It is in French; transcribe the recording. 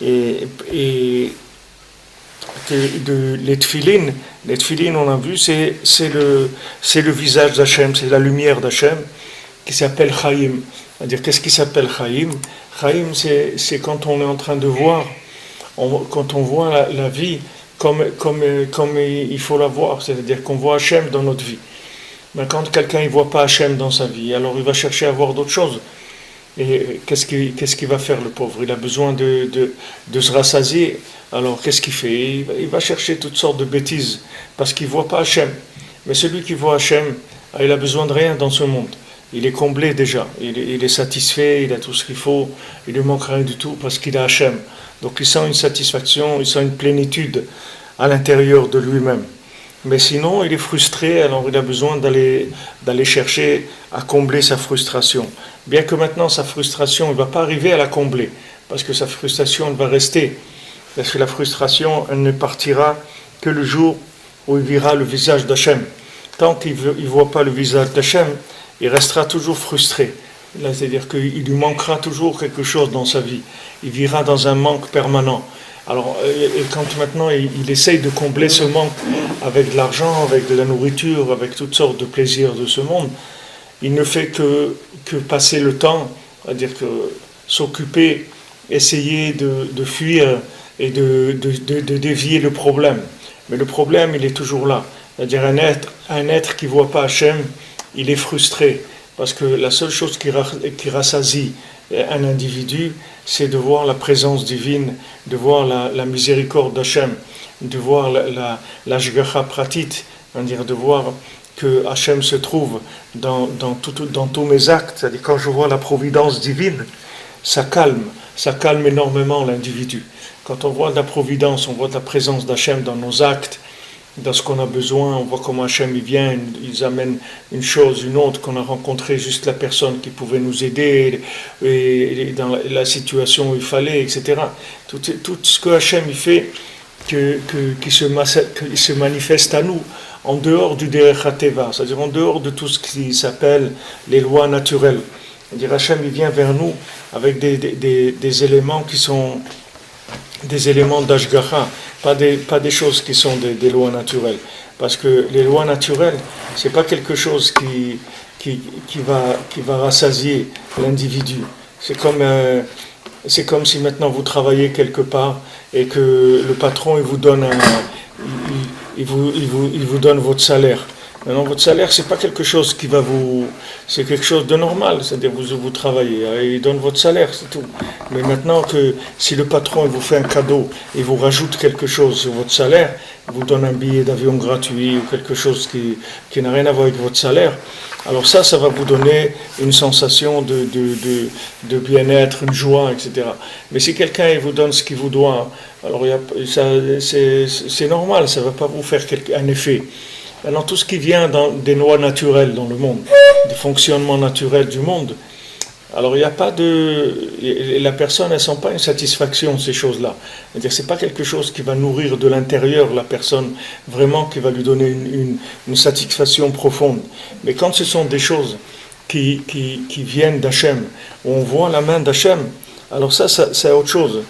et les tefilines, on a vu, c'est le visage d'Hachem, c'est la lumière d'Hachem qui s'appelle Chaim. C'est-à-dire, qu'est-ce qui s'appelle Chaim? Chaim, c'est quand on est en train de voir, quand on voit la vie comme il faut la voir, c'est-à-dire qu'on voit Hachem dans notre vie. Mais quand quelqu'un ne voit pas Hachem dans sa vie, alors il va chercher à voir d'autres choses. Et qu'est-ce qu'il va faire, le pauvre? Il a besoin de se rassasier. Alors qu'est-ce qu'il fait? Il va chercher toutes sortes de bêtises parce qu'il ne voit pas Hachem. Mais celui qui voit Hachem, il a besoin de rien dans ce monde. Il est comblé déjà, il est satisfait, il a tout ce qu'il faut, il ne lui manque rien du tout parce qu'il a Hachem. Donc il sent une satisfaction, il sent une plénitude à l'intérieur de lui-même. Mais sinon, il est frustré, alors il a besoin d'aller chercher à combler sa frustration. Bien que maintenant, sa frustration, il ne va pas arriver à la combler, parce que sa frustration, elle va rester. Parce que la frustration, elle ne partira que le jour où il verra le visage d'Hachem. Tant qu'il ne voit pas le visage d'Hachem, il restera toujours frustré. C'est-à-dire qu'il lui manquera toujours quelque chose dans sa vie. Il vivra dans un manque permanent. Alors, et quand maintenant il essaye de combler ce manque avec de l'argent, avec de la nourriture, avec toutes sortes de plaisirs de ce monde, il ne fait que passer le temps, c'est-à-dire que s'occuper, essayer de fuir et de dévier le problème. Mais le problème, il est toujours là. C'est-à-dire un être qui ne voit pas Hachem, il est frustré. Parce que la seule chose qui rassasie un individu, c'est de voir la présence divine, de voir la miséricorde d'Hachem, de voir l'ashgacha pratit, c'est-à-dire de voir que Hachem se trouve dans tous mes actes. C'est-à-dire quand je vois la providence divine, ça calme énormément l'individu. Quand on voit de la providence, on voit de la présence d'Hachem dans nos actes, dans ce qu'on a besoin, on voit comment Hachem il vient, ils amènent une chose, une autre, qu'on a rencontré juste la personne qui pouvait nous aider, et dans la situation où il fallait, etc. Tout ce que Hachem il fait, qui se manifeste à nous, en dehors du Derech HaTeva, c'est-à-dire en dehors de tout ce qui s'appelle les lois naturelles. C'est-à-dire Hachem il vient vers nous avec des éléments qui sont des éléments d'Ashgacha, pas des choses qui sont des lois naturelles. Parce que les lois naturelles, c'est pas quelque chose qui va rassasier l'individu. C'est comme si maintenant vous travaillez quelque part et que le patron il vous donne il vous donne votre salaire. Maintenant, votre salaire, c'est pas quelque chose qui va c'est quelque chose de normal, c'est-à-dire vous travaillez, il donne votre salaire, c'est tout. Mais maintenant que si le patron vous fait un cadeau et vous rajoute quelque chose sur votre salaire, vous donne un billet d'avion gratuit ou quelque chose qui n'a rien à voir avec votre salaire, alors ça va vous donner une sensation de bien-être, une joie, etc. Mais si quelqu'un vous donne ce qu'il vous doit, alors c'est normal, ça ne va pas vous faire un effet. Alors tout ce qui vient des lois naturelles dans le monde, des fonctionnements naturels du monde, alors il n'y a pas la personne ne sent pas une satisfaction, ces choses-là. C'est-à-dire c'est pas quelque chose qui va nourrir de l'intérieur la personne, vraiment qui va lui donner une satisfaction profonde. Mais quand ce sont des choses qui viennent d'Hachem, où on voit la main d'Hachem, alors ça c'est autre chose.